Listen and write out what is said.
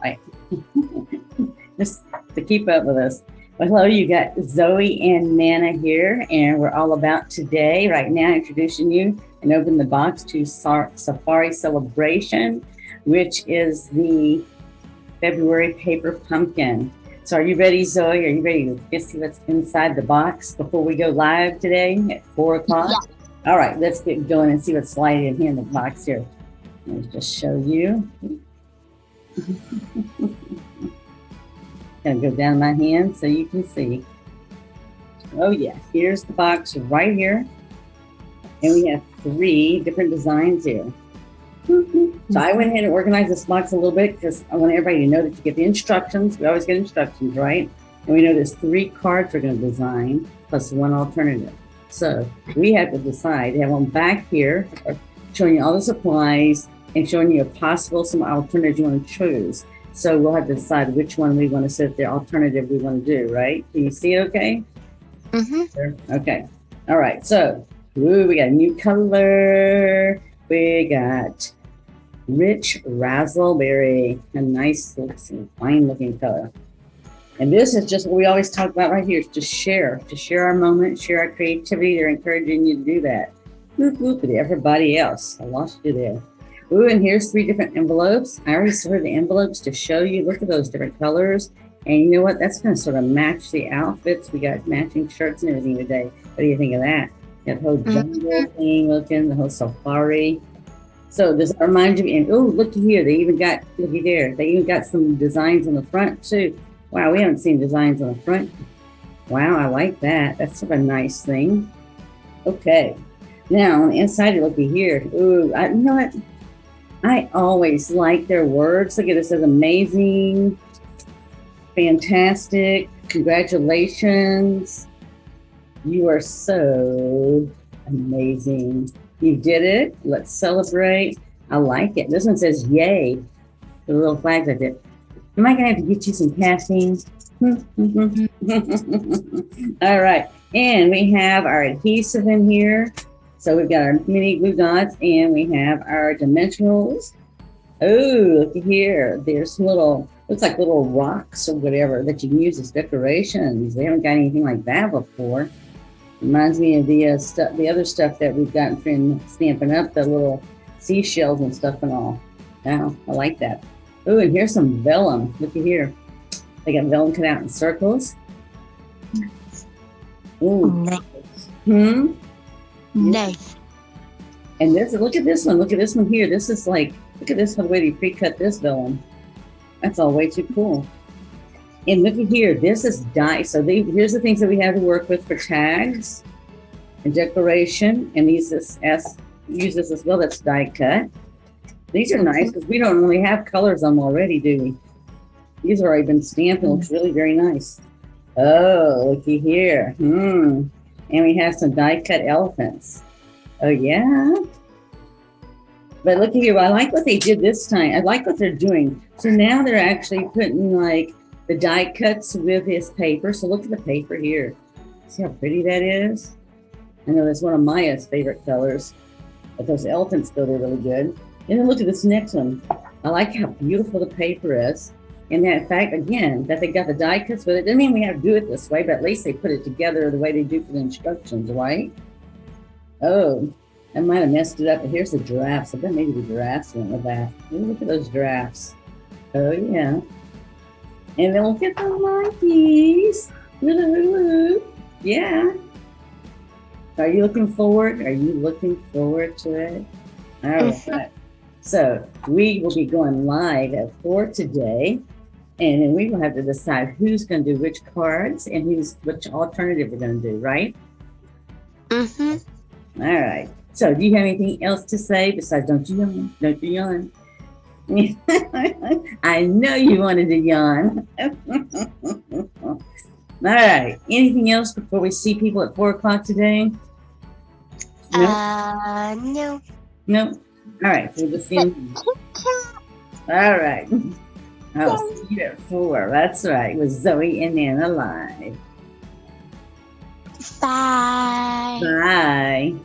Right. Just to keep up with us. Well, hello, you got Zoe and Nana here, and we're all about today, right now, introducing you and open the box to Safari Celebration, which is the February paper pumpkin. So are you ready, Zoe? Are you ready to get see what's inside the box before we go live today at 4 o'clock? Yeah. All right, let's get going and see what's sliding in here in the box here. Let me just show you. Gonna go down my hand so you can see. Oh yeah, here's the box right here. And we have 3 different designs here. So I went ahead and organized this box a little bit because I want everybody to know that you get the instructions. We always get instructions, right? And we know there's 3 cards we're going to design plus 1 alternative. So we have to decide. They have one back here showing you all the supplies and showing you some alternatives you want to choose. So we'll have to decide which one we want to set the alternative we want to do, right? Can you see it okay? Mm-hmm. Okay. All right. So we got a new color. We got rich raspberry, a nice, fine looking color. And this is just what we always talk about right here, is to share our moment, share our creativity. They're encouraging you to do that. With everybody else. I lost you there. Ooh, and here's 3 different envelopes. I already sorted the envelopes to show you. Look at those different colors. And you know what? That's going to sort of match the outfits. We got matching shirts and everything today. What do you think of that? That whole jungle thing looking, the whole safari. So does that remind you? And oh, looky here. They even got, looky there. They even got some designs on the front too. Wow, we haven't seen designs on the front. Wow, I like that. That's sort of a nice thing. Okay. Now on the inside, looky here. Ooh, you know what? I always like their words. Look at this. It says amazing, fantastic, congratulations. You are so amazing. You did it. Let's celebrate. I like it. This one says yay. The little flags like that. Am I going to have to get you some caffeine? All right. And we have our adhesive in here. So we've got our mini glue dots and we have our dimensionals. Oh, look here. There's some little, looks like little rocks or whatever that you can use as decorations. We haven't got anything like that before. Reminds me of the other stuff that we've gotten from Stampin' Up, the little seashells and stuff and all. Wow, I like that. Oh, and here's some vellum. Looky here. They got vellum cut out in circles. Ooh. Nice. And look at this one. Look at this one here. This is like, look at this one, the way they pre-cut this vellum. That's all way too cool. And look at here. This is die. So here's the things that we have to work with for tags and decoration. And these use this as well. That's die cut. These are nice because we don't really have colors on them already, do we? These have already been stamped and looks really very nice. Oh, looky here. And we have some die cut elephants. Oh yeah. But look here, I like what they did this time. I like what they're doing. So now they're actually putting like the die cuts with his paper. So look at the paper here. See how pretty that is? I know that's one of Maya's favorite colors. But those elephants go there really good. And then look at this next one. I like how beautiful the paper is. And that fact, again, that they got the die cuts with it. Doesn't mean we have to do it this way, but at least they put it together the way they do for the instructions, right? Oh, I might have messed it up, but here's the giraffes. I bet maybe the giraffes went with that. Look at those giraffes. Oh, yeah. And then look at the monkeys. Yeah. Are you looking forward? Are you looking forward to it? All right. So we will be going live at 4 today. And then we will have to decide who's going to do which cards and which alternative we're going to do, right? All right. So do you have anything else to say besides don't you yawn? Don't you yawn? I know you wanted to yawn. All right. Anything else before we see people at 4 o'clock today? No. No? All right. So we'll just see you. All right. I'll see you at 4. That's right. With Zoe and Nana live. Bye. Bye.